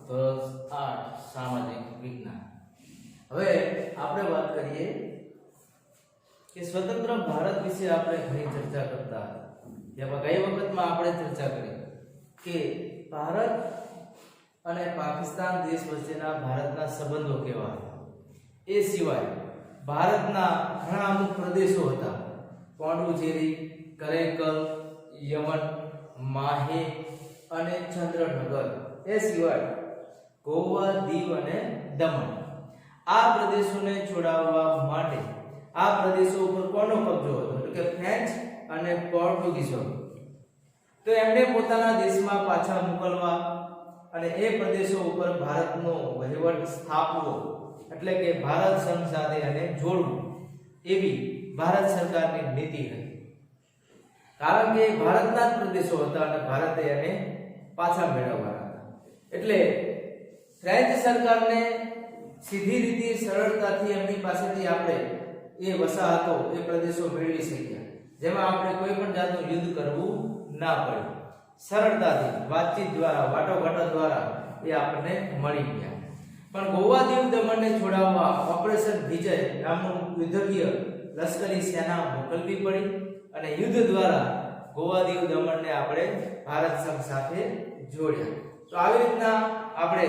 ધોરણ 8 સામાજિક વિજ્ઞાન। હવે આપણે વાત કરીએ કે સ્વતંત્ર ભારત વિશે આપણે ઘણી ચર્ચા કરતા હતા। જેમાં ગઈ વખતમાં આપણે ચર્ચા કરી કે ભારત અને પાકિસ્તાન દેશ વચ્ચેના ભારતના સંબંધો કેવા હતા। એ સિવાય ભારતના ઘણા અમુક પ્રદેશો હતા, પોંડુચેરી, કરેકલ, યમન, માહે અને ચંદ્રનગર। એ સિવાય ગોવા, દીવ અને દમણ। આ પ્રદેશોને છોડાવવા માટે આ પ્રદેશો ઉપર કોનો કબજો હતો? એટલે કે ફ્રેન્ચ અને પોર્ટુગીઝો। તો એમને પોતાના દેશમાં પાછા મોકલવા અને એ પ્રદેશો ઉપર ભારતનો વહીવટ સ્થાપવો, એટલે કે ભારત સંઘ સાથે એને જોડવું, એવી ભારત સરકારની નીતિ હતી। કારણ કે ભારતના જ પ્રદેશો હતા અને ભારતે એને પાછા મેળવવાના હતા। એટલે ફ્રેન્ચ સરકારને સીધી રીતે સરળતાથી એમની પાસેથી આપણે એ વસાહતો, એ પ્રદેશો મેળવી શક્યા, જેમાં આપણે કોઈ પણ જાતનું યુદ્ધ કરવું ના પડે। સરળતાથી વાતચીત દ્વારા, વાટાઘાટો દ્વારા એ આપણને મળી ગયા। પણ ગોવા, દીવ, દમણને છોડાવવા ઓપરેશન વિજય નામનું યુદ્ધકીય લશ્કરી સેના મોકલવી પડી અને યુદ્ધ દ્વારા ગોવા, દીવ, દમણને આપણે ભારત સંઘ સાથે જોડ્યા। તો આવી રીતના આપણે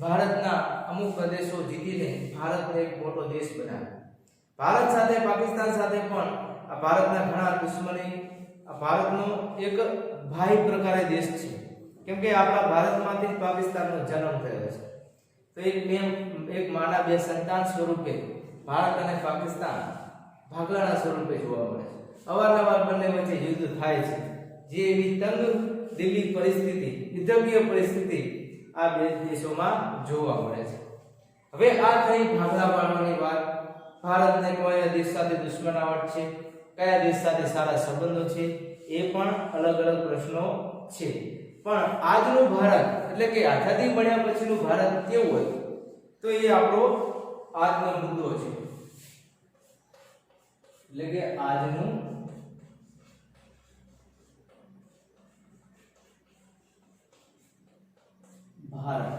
ભારતના અમુક પ્રદેશો જીતીને ભારતને એક મોટો દેશ બનાવ્યો। ભારત સાથે, પાકિસ્તાન સાથે પણ આ ભારતના ઘણા દુશ્મની, આ ભારતનો એક ભાઈ પ્રકારે દેશ છે, કેમ કે આપણા ભારતમાંથી જ પાકિસ્તાનનો જન્મ થયો છે। તો એક માના બે સંતાન સ્વરૂપે ભારત અને પાકિસ્તાન ભાગલાના સ્વરૂપે જોવા મળે છે। અવારનવાર બંને વચ્ચે યુદ્ધ થાય છે, જે એવી તંગ દિલ્હી પરિસ્થિતિ, યુદ્ધકીય પરિસ્થિતિ આ બે દેશોમાં જોવા મળે છે। હવે આ થઈ ભાગલા પાડવાની વાત। ભારતને કયા દેશ સાથે દુશ્મનાવટ છે, કયા દેશ સાથે સારા સંબંધો છે, એ પણ અલગ અલગ પ્રશ્નો છે। પણ આજનું ભારત, એટલે કે આઝાદી મળ્યા પછીનું ભારત કેવું હતું, તો એ આપણો આજનો મુદ્દો છે। એટલે કે આજનું ભારત,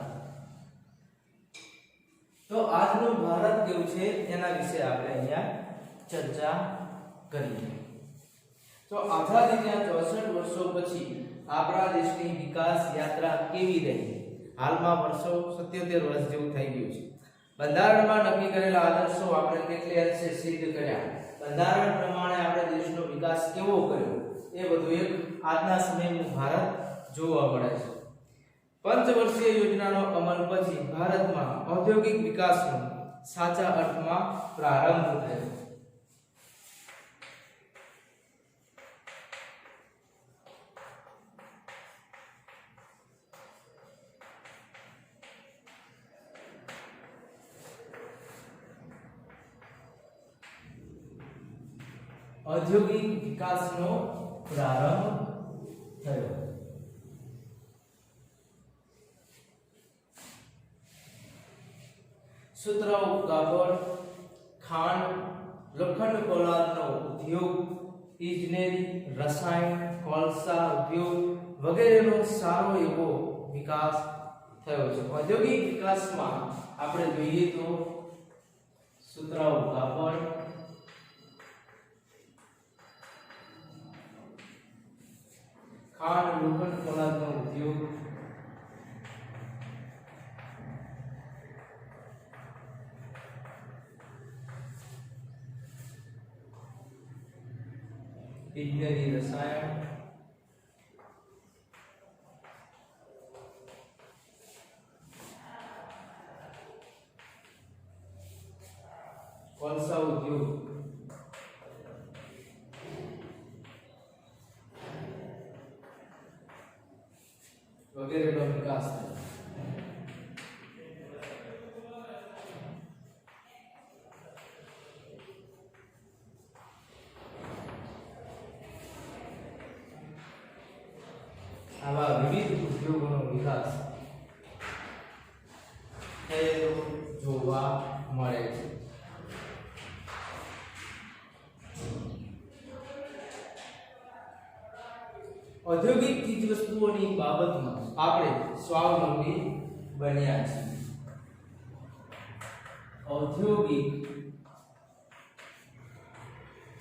તો આજનું ભારત કેવું છે એના વિશે આપણે અહીંયા ચર્ચા કરીએ। તો આઝાદીના 64 વર્ષો પછી આપણા દેશની વિકાસ યાત્રા કેવી રહી? હાલમાં વર્ષો 77 વર્ષ જેવું થઈ ગયું છે। બંધારણમાં નક્કી કરેલા આદર્શો આપણે કેટલી અંશે સિદ્ધ કર્યા? બંધારણ પ્રમાણે આપણે દેશનો વિકાસ કેવો કર્યો? એ બધું એક આજના સમયનું ભારત જોવા મળે છે। પંચવર્ષીય યોજનાનો અમલ પછી ભારતમાં ઔદ્યોગિક વિકાસનો સાચા અર્થમાં પ્રારંભ થયો। ઔદ્યોગિક વિકાસનો પ્રારંભ થયો। સુતરાઉ કાપડ, ખાંડ, લોખંડ પોલાદનો ઉદ્યોગ, ઇજનેરી, રસાયણ, કોલસા ઉદ્યોગ વગેરેનો સારો એવો વિકાસ થયો છે। ઔદ્યોગિક વિકાસમાં આપણે જોઈએ તો સુતરાઉ કાપડ, ખાંડ, લોખંડ પોલાદનો ઉદ્યોગ, ઇજનેરી, રસાયણ, કોલસા ઉદ્યોગ વગેરેનો વિકાસ થયો। આવા વિવિધ ઉદ્યોગોનો વિકાસ થયેલો જોવા મળે છે। ઔદ્યોગિક ચીજવસ્તુઓની બાબતમાં આપણે સ્વાવલંબી બન્યા છે. ઔદ્યોગિક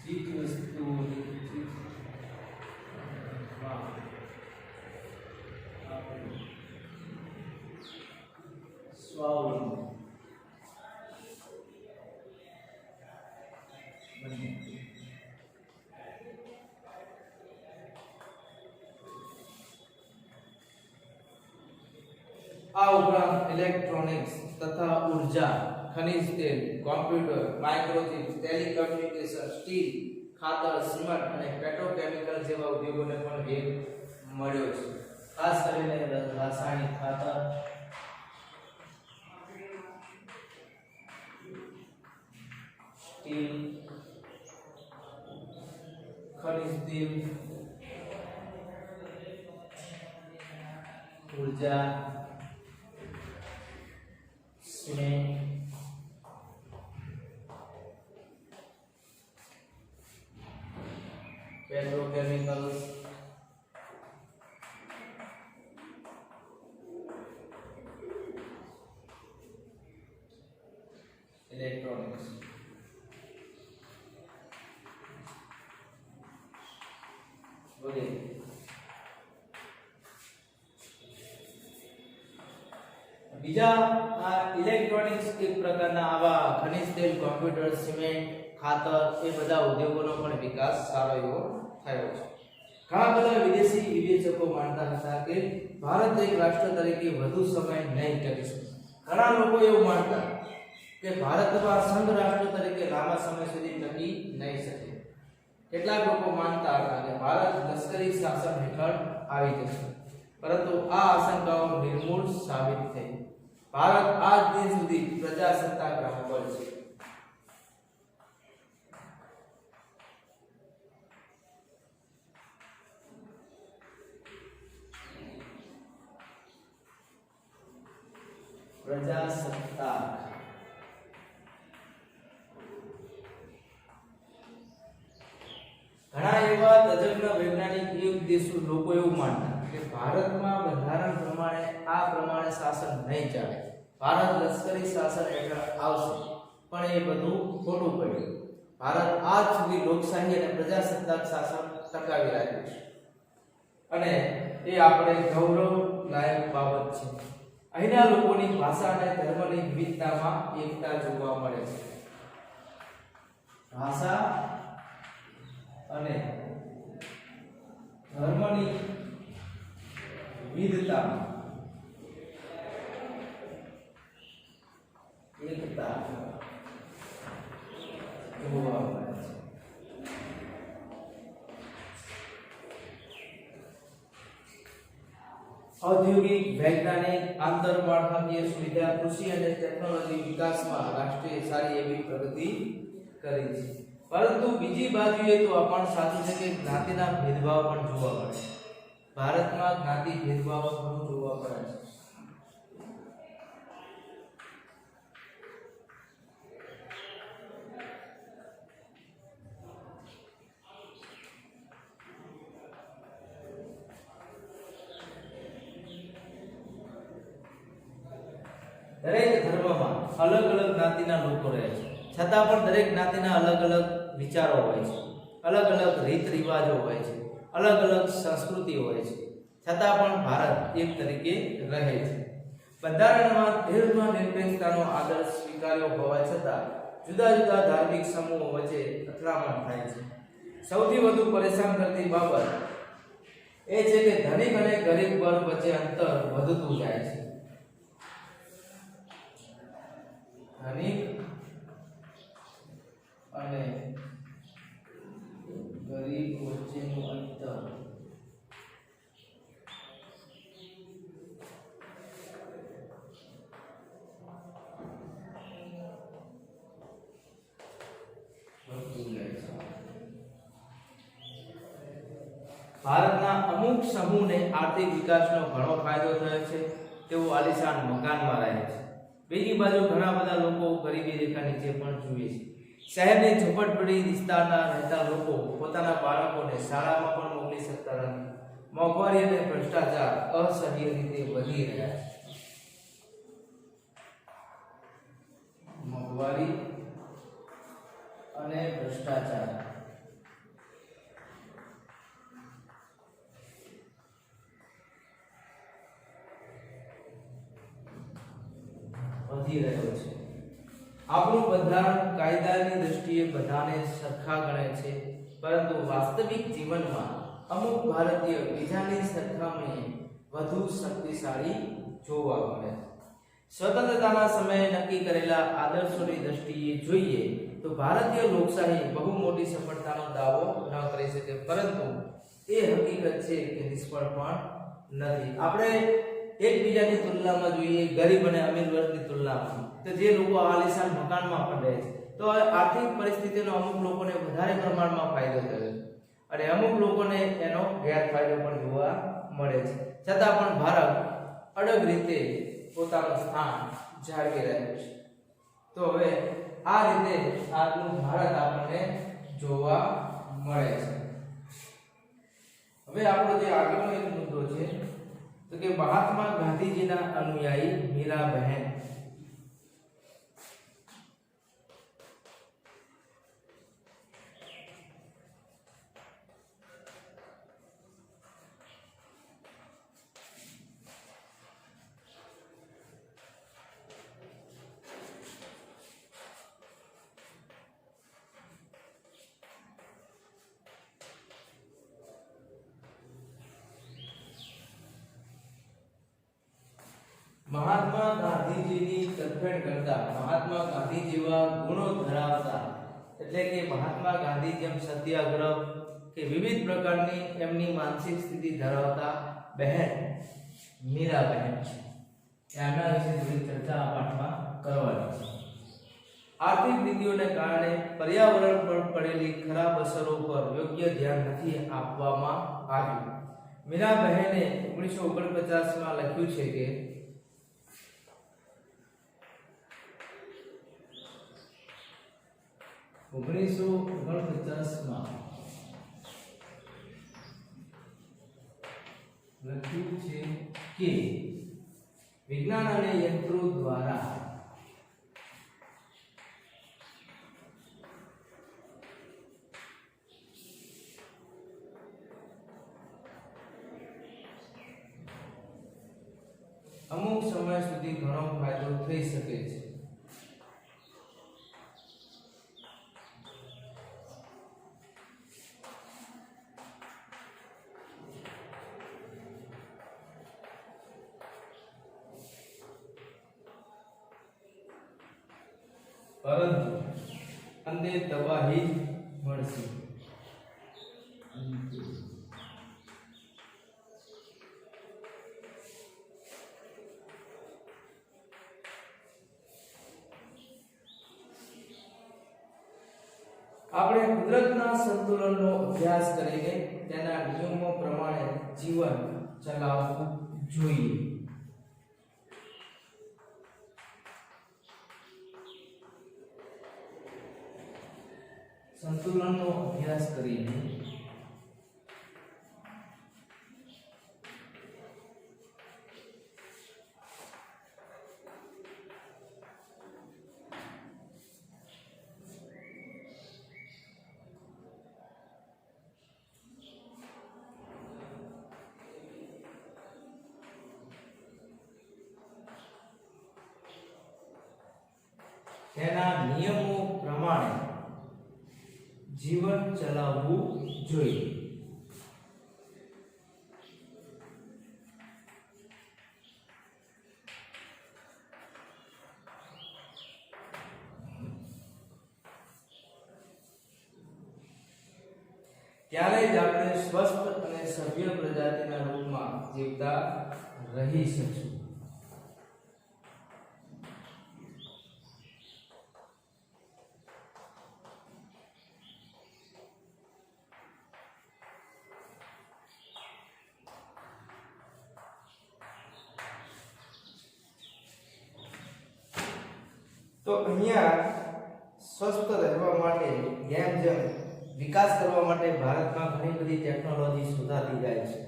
ચીજવસ્તુઓની સ્વાવલંબન આ ઉપરાંત ઇલેક્ટ્રોનિક્સ તથા ઉર્જા, ખનિજ તેલ, કોમ્પ્યુટર, માઇક્રોચિપ્સ, ટેલિકમ્યુનિકેશન, સ્ટીલ, ખાતર, સિમેન્ટ અને પેટ્રોકેમિકલ જેવા ઉદ્યોગોને પણ વેગ મળ્યો છે. ખાસ કરીને રાસાયણિક ખાતર, સ્ટીલ, ખનિજ તેલ, ઉર્જા, સિમેન્ટ, petrochemicals, electronics. વગેરે. બીજા આ ઇલેક્ટ્રોનિક્સ એક પ્રકારના આવા ખનિજ તેલ, કોમ્પ્યુટર, સિમેન્ટ, ખાતર એ બધા ઉદ્યોગોનો પણ વિકાસ સારો એવો થયો છે. ઘણા બધા વિદેશી વિવેચકો માનતા હતા કે ભારત એક રાષ્ટ્ર તરીકે વધુ સમય નહીં ટકી શકે. ઘણા લોકો એવું માનતા કે ભારતમાં સંઘ રાષ્ટ્ર તરીકે લાંબા સમય સુધી ટકી નહીં શકે. કેટલાક લોકો માનતા હતા કે ભારત લશ્કરી શાસન હેઠળ આવી જશે, પરંતુ આ આશંકાઓ નિર્મૂળ સાબિત થઈ. ભારત આજ દિન સુધી પ્રજાસત્તાક રાષ્ટ્ર છે. પ્રજાસત્તાક ઘણા એવા તજજ્ઞ વૈજ્ઞાનિક દેશો લોકો એવું માનતા કે ભારતમાં બંધારણ પ્રમાણે આ પ્રમાણે શાસન નહીં ચાલે, ભારત લશ્કરી શાસન હેઠળ આવશે, પણ એ બધું ખોટું પડ્યું. ભારત આજ સુધી લોકશાહી અને પ્રજાસત્તાક શાસન ટકાવી રાખ્યું છે અને એ આપણે ગૌરવ લાયક બાબત છે. અહીંના લોકોની ભાષા અને ધર્મની વિવિધતામાં એકતા જોવા મળે છે. ભાષા અને ધર્મની વિવિધતામાં એકતા જોવા મળે છે. ઔદ્યોગિક, વૈજ્ઞાનિક, આંતરમાળખાકીય સુવિધા, કૃષિ અને ટેકનોલોજી વિકાસમાં રાષ્ટ્રે સારી એવી પ્રગતિ કરી છે. પરંતુ બીજી બાજુએ તો આ પણ સાચું છે કે જ્ઞાતિના ભેદભાવ પણ જોવા મળે છે. ભારતમાં જ્ઞાતિ ભેદભાવ ઘણું જોવા મળે છે. દરેક ધર્મમાં અલગ અલગ જ્ઞાતિના લોકો રહે છે, છતાં પણ દરેક જ્ઞાતિના અલગ અલગ વિચારો હોય છે, અલગ અલગ રીત રિવાજો હોય છે, અલગ અલગ સંસ્કૃતિ હોય છે, છતાં પણ ભારત એક તરીકે રહે છે. બંધારણમાં ધર્મ નિરપેક્ષતાનો આદર્શ સ્વીકાર્યો હોવા છતાં જુદા જુદા ધાર્મિક સમૂહો વચ્ચે અથડામણ થાય છે. સૌથી વધુ પરેશાન કરતી બાબત એ છે કે ધનિક અને ગરીબ વર્ગ વચ્ચે અંતર વધતું જાય છે. ધનિક અને ગરીબ વચ્ચેનું અંતર ભારતના અમુક સમૂહને આર્થિક વિકાસનો ઘણો ફાયદો થયો છે. તેઓ આલિશાન મકાનમાં રહે છે. બીજી બાજુ ઘણા બધા લોકો ગરીબી રેખા નીચે પણ જીવે છે. શહેરની ઝૂંપડપટ્ટી વિસ્તારના રહેતા લોકો પોતાના બાળકોને શાળામાં પણ મોકલી શકતા નથી. મોંઘવારી અને ભ્રષ્ટાચાર અસહ્ય રીતે વધી રહ્યા છે. મોંઘવારી અને ભ્રષ્ટાચાર વધી રહ્યો છે. આપણું બંધારણ કાયદાની દ્રષ્ટિએ બધાને સરખા ગણે છે, પરંતુ વાસ્તવિક જીવનમાં અમુક ભારતીય બીજાની સરખામણીએ વધુ શક્તિશાળી જોવા મળે છે. સ્વતંત્રતાના સમયે નક્કી કરેલા આદર્શોની દ્રષ્ટિએ જોઈએ તો ભારતીય લોકશાહી બહુ મોટી સફળતાનો દાવો ન કરી શકે, પરંતુ એ હકીકત છે કે નિષ્ફળ પણ નથી. આપણે એકબીજાની તુલનામાં જોઈએ, ગરીબ અને અમીર વર્ગની તુલનામાં, તો જે લોકો આલીશાન મકાનમાં પણ રહે છે, તો આર્થિક પરિસ્થિતિનો અમુક લોકોને વધારે પ્રમાણમાં ફાયદો થયો છે અને અમુક લોકોને એનો ગેરફાયદો પણ જોવા મળે છે. છતાં પણ ભારત અડગ રીતે પોતાનું સ્થાન જાળવી રહ્યું છે. તો હવે આ રીતે આજનું ભારત આપણને જોવા મળે છે. હવે આપણો જે આગળનો એક મુદ્દો છે તો કે મહાત્મા ગાંધીજીના અનુયાયી મીરાબહેન. મહાત્મા ગાંધીજીની તરફેણ કરતા, મહાત્મા ગાંધી જેવા ગુણો ધરાવતા, એટલે કે મહાત્મા ગાંધી જેમ સત્યાગ્રહ કે વિવિધ પ્રકારની એમની માનસિક સ્થિતિ ધરાવતા બહેન મીરાબહેન છે. એમના વિશે થોડી ચર્ચા આ પાઠમાં કરવાની છે. આર્થિક નીતિઓને કારણે પર્યાવરણ પર પડેલી ખરાબ અસરો પર યોગ્ય ધ્યાન નથી આપવામાં આવ્યું. મીરાબહેને 1949 માં લખ્યું છે કે 1949 માં લખ્યું છે કે વિજ્ઞાન અને યંત્રો દ્વારા અમુક સમય સુધી ઘણો ફાયદો થઈ શકે છે. પરંતુ અંતે તબાહી જ મળશે. આપણે કુદરતના સંતુલનનો અભ્યાસ કરીને તેના નિયમો પ્રમાણે જીવન ચલાવવું જોઈએ. સંતુલનનો અભ્યાસ કરીને તેના નિયમો પ્રમાણે જીવન ચલાવવું જોઈએ. ત્યારે જ આપણે સ્વસ્થ અને સભ્ય પ્રજાતિના રૂપમાં જીવતા રહી શકશું. તો અહીંયા સ્વસ્થ રહેવા માટે જેમ જેમ વિકાસ કરવા માટે ભારતમાં ઘણી બધી ટેકનોલોજી શોધાતી જાય છે.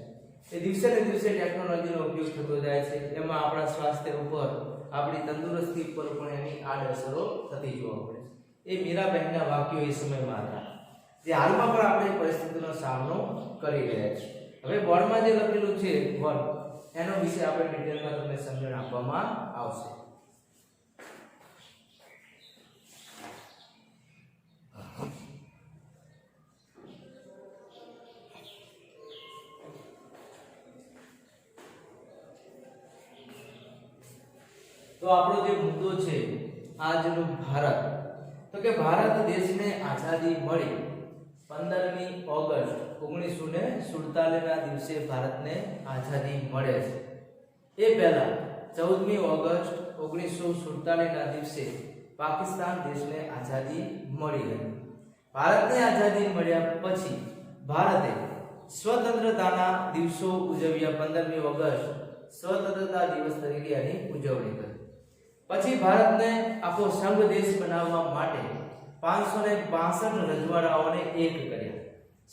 એ દિવસે ને દિવસે ટેકનોલોજીનો ઉપયોગ થતો જાય છે, એમાં આપણા સ્વાસ્થ્ય ઉપર, આપણી તંદુરસ્તી ઉપર પણ એની આડઅસરો થતી જોવા મળે છે. એ મીરાબહેનના વાક્યો એ સમયમાં હતા, જે હાલમાં પણ આપણે પરિસ્થિતિનો સામનો કરી રહ્યા છીએ. હવે બોર્ડમાં જે લખેલું છે વર્ક, એનો વિશે આપણે ડિટેલમાં તમને સમજણ આપવામાં આવશે. તો આપણો જે મુદ્દો છે આજનું ભારત, તો કે ભારત દેશને આઝાદી મળી 15મી ઓગસ્ટ 1947 ના દિવસે ભારતને આઝાદી મળે છે. એ પહેલા 14મી ઓગસ્ટ 1947 ના દિવસે પાકિસ્તાન દેશને આઝાદી મળી હતી. ભારતને આઝાદી મળ્યા પછી ભારતે સ્વતંત્રતાના દિવસો ઉજવ્યા. 15મી ઓગસ્ટ સ્વતંત્રતા દિવસ તરીકે એની ઉજવણી કરી. પછી ભારતને આખો સંઘ દેશ બનાવવા માટે 562 રજવાડાઓને એક કર્યા.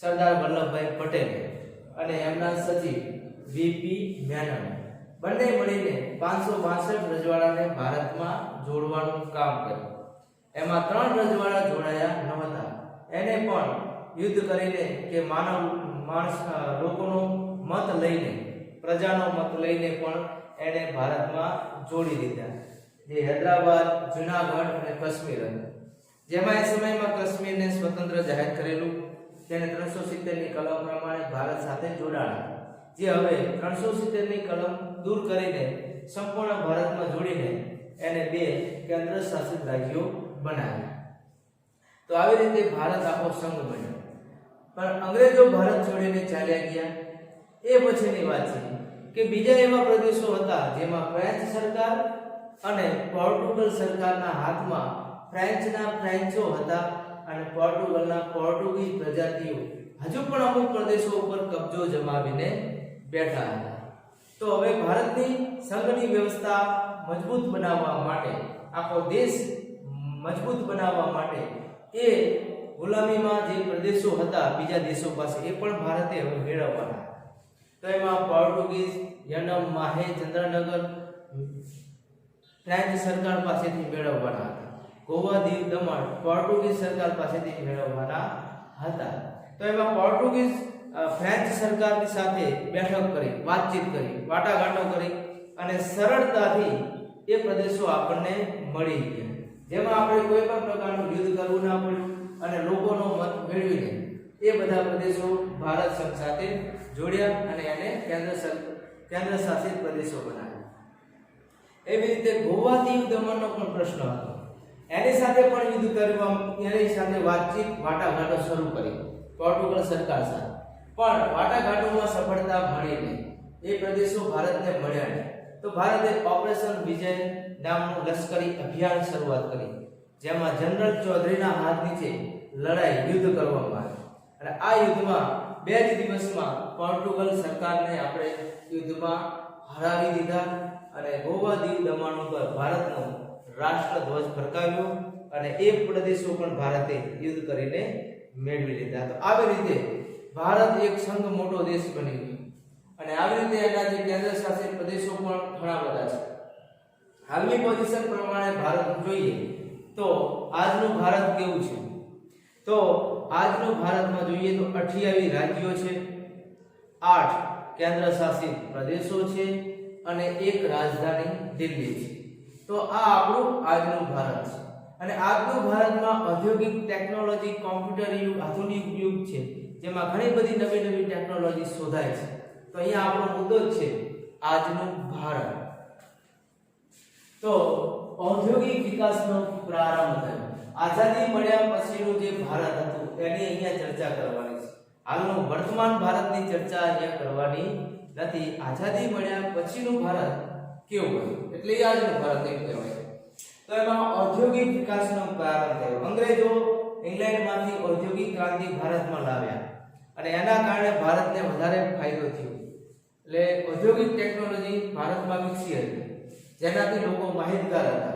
સરદાર વલ્લભભાઈ પટેલ અને એમના સચિવ વીપી મેનન બંને મળીને 562 રજવાડાને ભારતમાં જોડવાનું કામ કર્યું. એમાં 3 રજવાડા જોડાયા ન હતા. એને પણ યુદ્ધ કરીને કે લોકોનો મત લઈને, પ્રજાનો મત લઈને પણ એને ભારતમાં જોડી દીધા, જે હૈદરાબાદ, જૂનાગઢ અને કાશ્મીર હતા. જેમાં એ સમયમાં કાશ્મીરને સ્વતંત્ર જાહેર કરેલું. તેને 370 ની કલમ પ્રમાણે ભારત સાથે જોડાણા, જે હવે 370 ની કલમ દૂર કરીને સંપૂર્ણ ભારતમાં જોડીને એને 2 કેન્દ્ર શાસિત રાજ્યો બનાવ્યા. તો આવી રીતે ભારત આખો સંઘ બન્યો. પણ અંગ્રેજો ભારત છોડીને ચાલ્યા ગયા. એ પછીની વાત છે કે બીજા એવા પ્રદેશો હતા જેમાં ફ્રેન્ચ સરકાર અને પોર્ટુગલ સરકારના હાથમાં ફ્રેન્ચો હતા અને પોર્ટુગલના પોર્ટુગીઝ પ્રજાતિઓ હજુ પણ અમુક પ્રદેશો ઉપર કબજો જમાવીને બેઠા હતા. તો હવે ભારતની સંઘની વ્યવસ્થા મજબૂત બનાવવા માટે, આખો દેશ મજબૂત બનાવવા માટે એ ગુલામીમાં જે પ્રદેશો હતા બીજા દેશો પાસે, એ પણ ભારતે હવે મેળવવાના. તો એમાં પોર્ટુગીઝ, યનમ, માહે, ચંદ્રનગર ફ્રેન્ચ સરકાર પાસેથી મેળવવાના હતા. ગોવા, દીવ, દમણ પોર્ટુગીઝ સરકાર પાસેથી મેળવવાના હતા. તો એમાં પોર્ટુગીઝ ફ્રેન્ચ સરકારની સાથે બેઠક કરી, વાતચીત કરી, વાટાઘાટો કરી અને સરળતાથી એ પ્રદેશો આપણને મળી ગયા. જેમાં આપણે કોઈ પણ પ્રકારનું યુદ્ધ કરવું ના પડ્યું અને લોકોનો મત મેળવીને એ બધા પ્રદેશો ભારત સંઘ સાથે જોડ્યા અને એને કેન્દ્ર શાસિત પ્રદેશો બનાવ્યા. એવી રીતે ગોવા, દીવ, દમણનો પણ પ્રશ્ન હતો. એની સાથે પણ યુદ્ધ કરવા, એની સાથે વાતચીત, વાટાઘાટો શરૂ કરી પોર્ટુગલ સરકાર સાથે. પણ વાટાઘાટોમાં સફળતા મળી નહીં. એ પ્રદેશો ભારતને મળ્યા નહીં. તો ભારતે ઓપરેશન વિજય નામનું લશ્કરી અભિયાન શરૂઆત કરી, જેમાં જનરલ ચૌધરીના હાથ નીચે યુદ્ધ કરવામાં આવી. અને આ યુદ્ધમાં 2 જ દિવસમાં પોર્ટુગલ સરકારને આપણે યુદ્ધમાં હરાવી દીધા અને ગોવા, દીવ, દમણ ઉપર ભારતનો રાષ્ટ્રધ્વજ ફરકાવ્યો અને એ પ્રદેશો પણ ભારતે યુદ્ધ કરીને મેળવી લીધા. તો આવી રીતે ભારત એક સંઘ મોટો દેશ બની ગયો અને આવી રીતે એના જે કેન્દ્ર શાસિત પ્રદેશો પણ ઘણા બધા છે. હાલની પોઝિશન પ્રમાણે ભારત જોઈએ તો આજનું ભારત કેવું છે? તો આજનું ભારતમાં જોઈએ તો 28 રાજ્યો છે, 8 કેન્દ્ર શાસિત પ્રદેશો છે અને 1 રાજધાની દિલ્હી છે. તો આ આપણું આજનું ભારત છે. અને આજનું ભારતમાં ઔદ્યોગિક ટેકનોલોજી, કોમ્પ્યુટર યુગ, આધુનિક યુગ છે, જેમાં ઘણી બધી નવી ટેકનોલોજી શોધાય છે. તો અહીંયા આપણો મુદ્દો છે આજનું ભારત. તો ઔદ્યોગિક વિકાસનો પ્રારંભ થયો. આઝાદી મળ્યા પછીનું જે ભારત હતું એની અહીંયા ચર્ચા કરવાની છે. હાલનું વર્તમાન ભારતની ચર્ચા અહીંયા કરવાની નથી. આઝાદી મળ્યા પછીનું ભારત કેવું હતું, એટલે એ આજનું ભારત એમ કહેવાય. તો એમાં ઔદ્યોગિક વિકાસનો પ્રારંભ થયો. અંગ્રેજો ઇંગ્લેન્ડમાંથી ઔદ્યોગિક ક્રાંતિ ભારતમાં લાવ્યા અને એના કારણે ભારતને વધારે ફાયદો થયો. એટલે ઔદ્યોગિક ટેકનોલોજી ભારતમાં વિકસી હતી, જેનાથી લોકો માહિતગાર હતા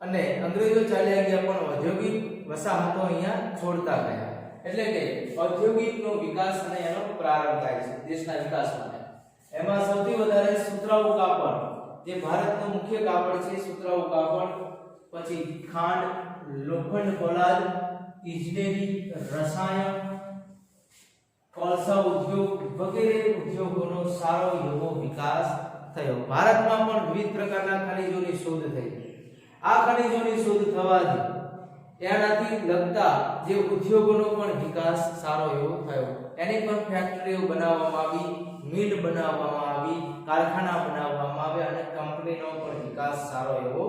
અને અંગ્રેજો ચાલ્યા ગયા પણ ઔદ્યોગિક વસાહતો અહીંયા છોડતા ગયા. એટલે કે ઔદ્યોગિકનો વિકાસ અને એનો પ્રારંભ થાય છે દેશના વિકાસ માટે. એમાં સૌથી વધારે સુતરાઉ કાપડ, જે ભારતનું મુખ્ય કાપડ છે, સુતરાઉ કાપડ, પછી ખાંડ, લોખંડ પોલાદ, ઇજનેરી, રસાયણ, કોલસા ઉદ્યોગ વગેરે ઉદ્યોગોનો સારો એવો વિકાસ થયો. ભારતમાં પણ વિવિધ પ્રકારના ખનિજોની શોધ થઈ. આ ખનિજોની શોધ થવાથી એનાથી લગતા જે ઉદ્યોગોનો પણ વિકાસ સારો એવો થયો. એની પણ ફેક્ટરીઓ બનાવવામાં આવી, મિલ બનાવવામાં આવી, કારખાના બનાવવામાં આવ્યા અને કંપનીનો પણ વિકાસ સારો એવો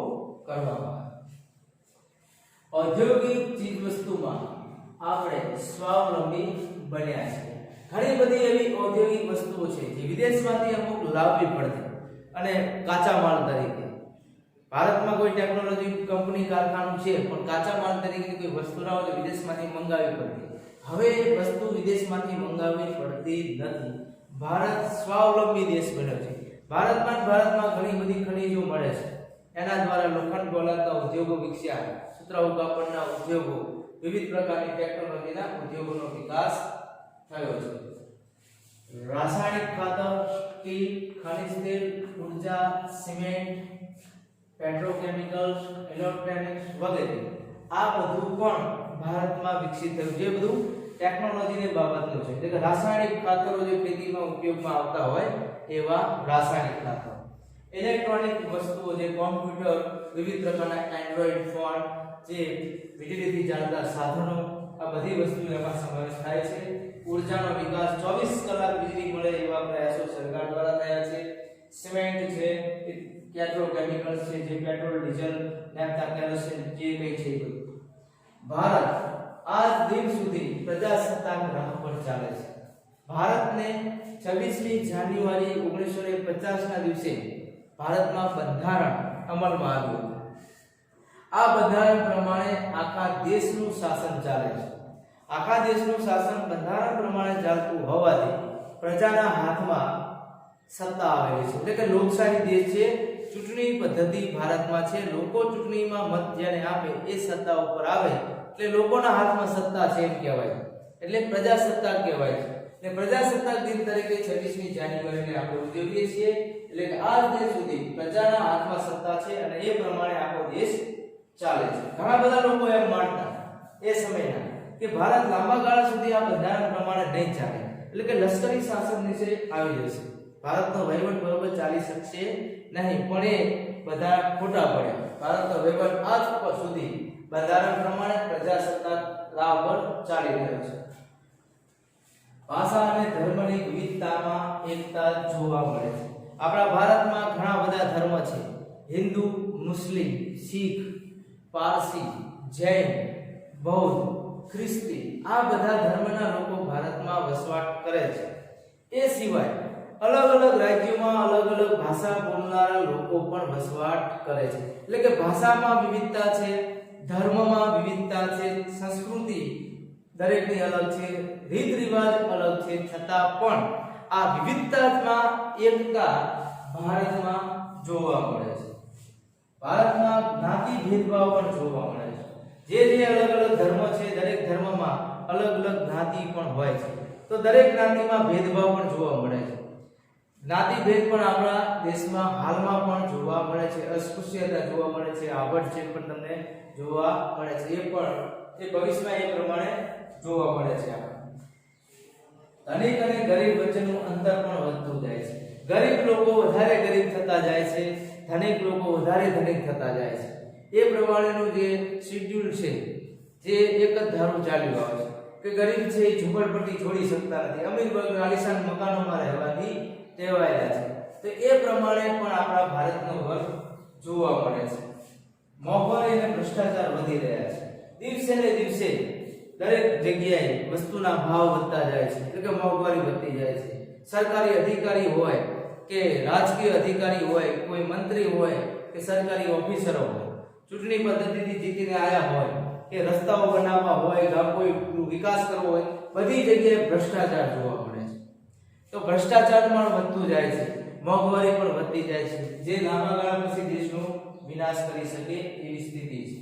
કરવામાં આવ્યો. ઔદ્યોગિક ચીજવસ્તુમાં આપણે સ્વાવલંબી બન્યા છે. ઘણી બધી એવી ઔદ્યોગિક વસ્તુઓ છે જે વિદેશમાંથી અમુક લાવવી પડતી અને કાચા માલ તરીકે. ભારતમાં કોઈ ટેકનોલોજી કંપની કારખાનું છે પણ કાચા માલ તરીકે કોઈ વસ્તુ ના હોય તો વિદેશમાંથી મંગાવવી પડતી. હવે એ વસ્તુ વિદેશમાંથી મંગાવવી પડતી નથી. ભારત સ્વાવલંબી દેશ બન્યો છે. ભારતમાં ઘણી બધી ખનિજો મળે છે. એના દ્વારા લોખંડ પોલાદના ઉદ્યોગો વિકસ્યા, સુતરાઉ કાપડના ઉદ્યોગો, વિવિધ પ્રકારની ટેકનોલોજીના ઉદ્યોગોનો વિકાસ થયો છે. રાસાયણિક ખાતર, સ્ટીલ, ખનિજ તેલ, ઉર્જા, સિમેન્ટ, પેટ્રોકેમિકલ્સ, ઇલેક્ટ્રોનિક્સ વગેરે આ બધું પણ ભારતમાં વિકસિત થયું. જે બધું ટેકનોલોજીની બાબતનું છે. એટલે કે રાસાયણિક ખાતરો જે ખેતીમાં ઉપયોગમાં આવતા હોય એવા રાસાયણિક ખાતરો, ઇલેક્ટ્રોનિક વસ્તુઓ જે કોમ્પ્યુટર, વિવિધ પ્રકારના એન્ડ્રોઇડ ફોન, જે વીજળીથી ચાલતા સાધનો, આ બધી વસ્તુઓ એમાં સમાવેશ થાય છે. ઉર્જાનો વિકાસ, 24 કલાક વીજળી મળે એવા પ્રયાસો સરકાર દ્વારા થયા છે. સિમેન્ટ છે, પેટ્રોકેમિકલ્સ છે, જે પેટ્રોલ, ડીઝલ, નેફ્થા, કેરોસીન જે કંઈ છે એ બધું. ભારત આજ દિન સુધી પ્રજાસત્તાક રાહ પર ચાલે છે. ભારતને 26મી જાન્યુઆરી 1950 ના દિવસે ભારતમાં બંધારણ અમલમાં આવ્યું. આ બંધારણ પ્રમાણે આખા દેશનું શાસન ચાલે છે. આખા દેશનું શાસન બંધારણ પ્રમાણે ચાલતું હોવાથી પ્રજાના હાથમાં સત્તા આવેલી છે. એટલે કે લોકશાહી દેશ છે. ચૂંટણી પદ્ધતિ ભારતમાં છે. લોકો ચૂંટણીમાં મત જેને આપે એ સત્તા ઉપર આવે એટલે લોકોના હાથમાં સત્તા છે એમ કહેવાય. એટલે પ્રજાસત્તાક કહેવાય છે. એટલે પ્રજાસત્તાક દિન તરીકે 26મી જાન્યુઆરીને આપણે ઉજવીએ છીએ. એટલે કે આજ દિન સુધી પ્રજાના હાથમાં સત્તા છે અને એ પ્રમાણે આખો દેશ ચાલે છે. ઘણા બધા લોકો એમ માનતા એ સમયના કે ભારત લાંબા ગાળા સુધી આ બંધારણ પ્રમાણે નહીં ચાલે, એટલે કે લશ્કરી શાસન નીચે આવી જશે, ભારતનો વહીવટ બરોબર ચાલી શકશે નહીં. પણ એ બધા ખોટા પડ્યા. ભારતનો વહીવટ આજ સુધી બંધારણ પ્રમાણે પ્રજાસત્તાક રાહ પર ચાલી રહ્યો છે. ભાષા અને ધર્મની વિવિધતામાં એકતા જોવા મળે છે. આપણા ભારતમાં ઘણા બધા ધર્મ છે. હિન્દુ, મુસ્લિમ, શીખ, પારસી, જૈન, બૌદ્ધ, ખ્રિસ્તી આ બધા ધર્મના લોકો ભારતમાં વસવાટ કરે છે. એ સિવાય અલગ અલગ રાજ્યોમાં અલગ અલગ ભાષા બોલનારા લોકો પણ વસવાટ કરે છે. એટલે કે ભાષામાં વિવિધતા છે, ધર્મમાં વિવિધતા છે, સંસ્કૃતિ દરેકની અલગ છે, રીત રિવાજ અલગ છે, છતાં પણ આ વિવિધતામાં એકતા ભારતમાં જોવા મળે છે. ભારતમાં જ્ઞાતિ ભેદભાવ પણ જોવા મળે છે. જે અલગ અલગ ધર્મ છે, દરેક ધર્મમાં અલગ અલગ જ્ઞાતિ પણ હોય છે. તો દરેક જ્ઞાતિમાં ભેદભાવ પણ જોવા મળે છે. જ્ઞાતિ ભેદ પણ આપણા દેશમાં હાલમાં પણ જોવા મળે છે. અસ્પૃશ્યતા જોવા મળે છે, આભડછેદ પણ તમને જોવા મળે છે. એ ભવિષ્યમાં એ પ્રમાણે જોવા મળે છે. ધનિક અને ગરીબ વચ્ચેનું અંતર પણ વધતું જાય છે. ગરીબ લોકો વધારે ગરીબ થતા જાય છે, ધનિક લોકો વધારે ધનિક થતા જાય છે. એ પ્રમાણેનું જે શેડ્યુલ છે જે એક જ ધારું ચાલ્યું આવે છે કે ગરીબ છે એ ઝૂંપડપટ્ટી છોડી શકતા નથી, અમીર વર્ગ આલિશાન મકાનોમાં રહેવાની ટેવાયેલા છે. તો એ પ્રમાણે પણ આપણા ભારતનો વર્ગ જોવા મળે છે. મોંઘવારી અને ભ્રષ્ટાચાર વધી રહ્યા છે. દિવસે ને દિવસે દરેક જગ્યાએ વસ્તુના ભાવ વધતા જાય છે, એટલે કે મોંઘવારી વધતી જાય છે. સરકારી અધિકારી હોય કે રાજકીય અધિકારી હોય, કોઈ મંત્રી હોય કે સરકારી ઓફિસરો હોય, ચૂંટણી પદ્ધતિથી જીતીને આવ્યા હોય કે રસ્તાઓ બનાવવા હોય, ગામ કોઈ વિકાસ કરવો હોય, બધી જગ્યાએ ભ્રષ્ટાચાર જોવા મળે છે. તો ભ્રષ્ટાચાર પણ વધતું જાય છે, મોંઘવારી પણ વધતી જાય છે, જે લાંબા ગાળા પછી દેશનો વિનાશ કરી શકે એવી સ્થિતિ છે.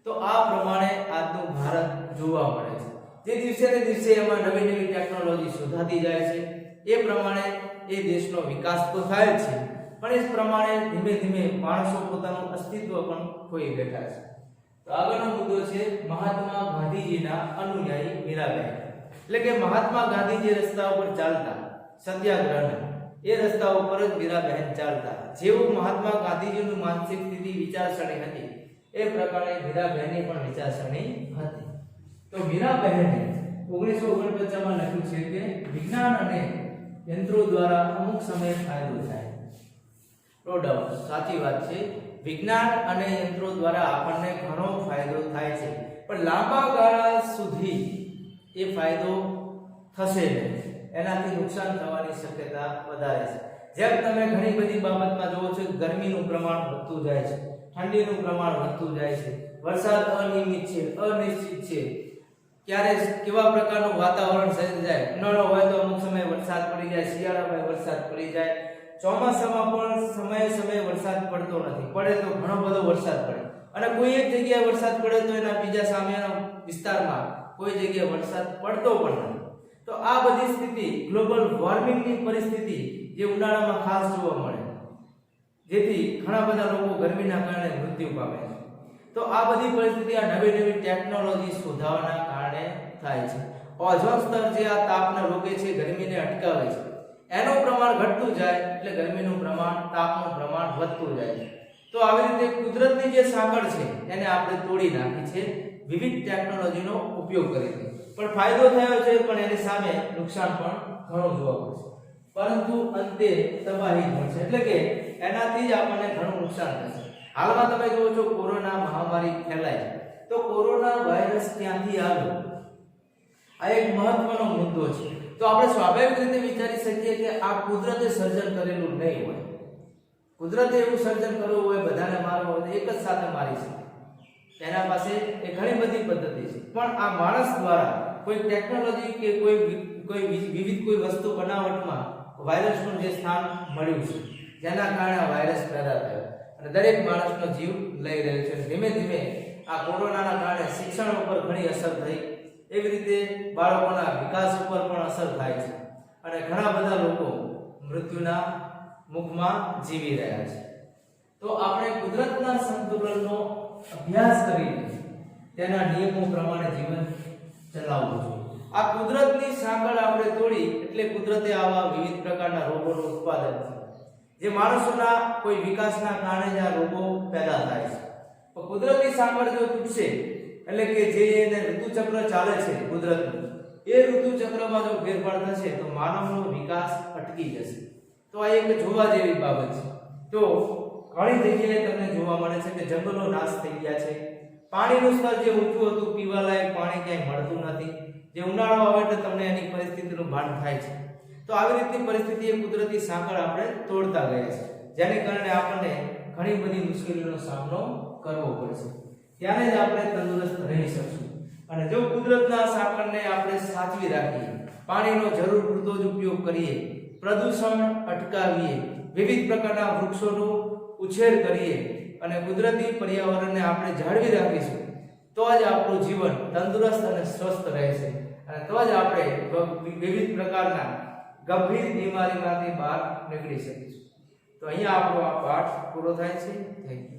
તો આ પ્રમાણે આજનું ભારત જોવા મળે છે. જે દિવસે ને દિવસે એમાં નવી નવી ટેકનોલોજી શોધાતી જાય છે, એ પ્રમાણે એ દેશનો વિકાસ તો થાય છે, પણ એ પ્રમાણે ધીમે ધીમે માણસો પોતાનું અસ્તિત્વ પણ ખોઈ બેઠા છે. તો આગળનો મુદ્દો છે મહાત્મા ગાંધીજીના અનુયાયી મીરાબેન. એટલે કે મહાત્મા ગાંધી જે રસ્તા ઉપર ચાલતા સત્યાગ્રહના, એ રસ્તા ઉપર જ મીરાબહેન ચાલતા. જેવું મહાત્મા ગાંધીજીનું માનસિક સ્થિતિ વિચારસરણી હતી, એ પ્રકારે મીરાબહેનની પણ વિચારસરણી હતી. તો મીરાબહેને 1949 માં લખ્યું છે કે વિજ્ઞાન અને યંત્રો દ્વારા અમુક સમયે ફાયદો થાય. નો ડાઉટ સાચી વાત છે, વિજ્ઞાન અને યંત્રો દ્વારા આપણને ઘણો ફાયદો થાય છે, પણ લાંબા ગાળા સુધી એ ફાયદો થશે નહીં, એનાથી નુકસાન થવાની શક્યતા વધારે છે. જેમ તમે ઘણી બધી બાબતમાં જોવો છો, ગરમીનું પ્રમાણ વધતું જાય છે, ઠંડીનું પ્રમાણ વધતું જાય છે, વરસાદ અનિયમિત છે, અનિશ્ચિત છે, ક્યારે કેવા પ્રકારનું વાતાવરણ સર્જાય, ઉનાળો હોય તો અમુક સમયે વરસાદ પડી જાય, શિયાળામાં વરસાદ પડી જાય, ચોમાસામાં પણ સમયે સમયે વરસાદ પડતો નથી, પડે તો ઘણો બધો વરસાદ પડે, અને કોઈ એક જગ્યાએ વરસાદ પડે તો એના બીજા સામેના વિસ્તારમાં કોઈ જગ્યાએ વરસાદ પડતો પણ નથી. તો આ બધી સ્થિતિ ગ્લોબલ વોર્મિંગની પરિસ્થિતિ જે ઉનાળામાં ખાસ જોવા મળે, જેથી ઘણા બધા લોકો ગરમીના કારણે મૃત્યુ પામે છે. તો આ બધી પરિસ્થિતિ આ નવી નવી ટેકનોલોજી શોધવાના કારણે થાય છે. ઓઝોન સ્તર જે આ તાપને રોકે છે, ગરમીને અટકાવે છે, એનું પ્રમાણ ઘટતું જાય એટલે ગરમીનું પ્રમાણ, તાપનું પ્રમાણ વધતું જાય છે. તો આવી રીતે કુદરતની જે સાંકળ છે એને આપણે તોડી નાખી છે વિવિધ ટેકનોલોજીનો ઉપયોગ કરીને. પણ ફાયદો થયો છે, પણ એની સામે નુકસાન પણ ઘણું જોવા મળશે, પરંતુ અંતે તબાહી પણ છે. એટલે કે એનાથી જ આપણને ઘણું નુકસાન થશે. હાલમાં તમે જુઓ છો કોરોના મહામારી ફેલાય, તો કોરોના વાયરસ ક્યાંથી આવ્યો, આ એક મહત્વનો મુદ્દો છે. તો આપણે સ્વાભાવિક રીતે વિચારી શકીએ કે આ કુદરતે સર્જન કરેલું નહીં હોય. કુદરતે એવું સર્જન કરવું હોય, બધાને મારવું હોય, એક જ સાથે મારી શકે, તેના પાસે એ ઘણી બધી પદ્ધતિ છે. પણ આ માણસ દ્વારા કોઈ ટેકનોલોજી કે કોઈ વિવિધ કોઈ વસ્તુ બનાવટમાં વાયરસનું જે સ્થાન મળ્યું છે, જેના કારણે આ વાયરસ પેદા થયો અને દરેક માણસનો જીવ લઈ રહ્યો છે. ધીમે ધીમે આ કોરોનાના કારણે શિક્ષણ ઉપર ઘણી અસર થઈ, એવી રીતે બાળકોના વિકાસ ઉપર પણ અસર થાય છે, અને ઘણા બધા લોકો મૃત્યુના મુખમાં જીવી રહ્યા છે. તો આપણે કુદરતના સંતુલનનો અભ્યાસ કરીને તેના નિયમો પ્રમાણે જીવન ચલાવવું જોઈએ. આ કુદરતની સાંકળ આપણે તોડી એટલે કુદરતે આવા વિવિધ પ્રકારના રોગોનું ઉત્પાદન છે, જે માણસોના કોઈ વિકાસના કારણે જ આ રોગો પેદા થાય છે. તો કુદરતી સાંકળ જો તૂટશે એટલે કે જે એને ઋતુચક્ર ચાલે છે કુદરતનું, એ ઋતુચક્રમાં જો ફેરફાર થશે તો માનવનો વિકાસ અટકી જશે. તો આ એક જોવા જેવી બાબત છે. તો ઘણી જગ્યાએ તમને જોવા મળે છે કે જંગલો નાશ થઈ ગયા છે, પાણીનું સ્તર જે ઊંચું હતું, પીવાલાયક પાણી ક્યાંય મળતું નથી, જે ઉનાળો આવે એટલે તમને એની પરિસ્થિતિનું ભાન થાય છે. તો આવી રીતની પરિસ્થિતિ એ કુદરતી સાંકળ આપણે તોડતા ગયા છે, જેને કારણે આપણને ઘણી બધી મુશ્કેલીઓનો સામનો કરવો પડશે. ત્યારે જ આપણે તંદુરસ્ત રહી શકશું. અને જો કુદરતના સાંકળને આપણે સાચવી રાખીએ, પાણીનો જરૂર પૂરતો જ ઉપયોગ કરીએ, પ્રદૂષણ અટકાવીએ, વિવિધ પ્રકારના વૃક્ષોનું ઉછેર કરીએ અને કુદરતી પર્યાવરણને આપણે જાળવી રાખીશું, તો જ આપણું જીવન તંદુરસ્ત અને સ્વસ્થ રહેશે, અને તો જ આપણે વિવિધ પ્રકારના ગંભીર બીમારીમાંથી બહાર નીકળી શકીશું. તો અહીંયા આપણો આ પાઠ પૂરો થાય છે. Thank you.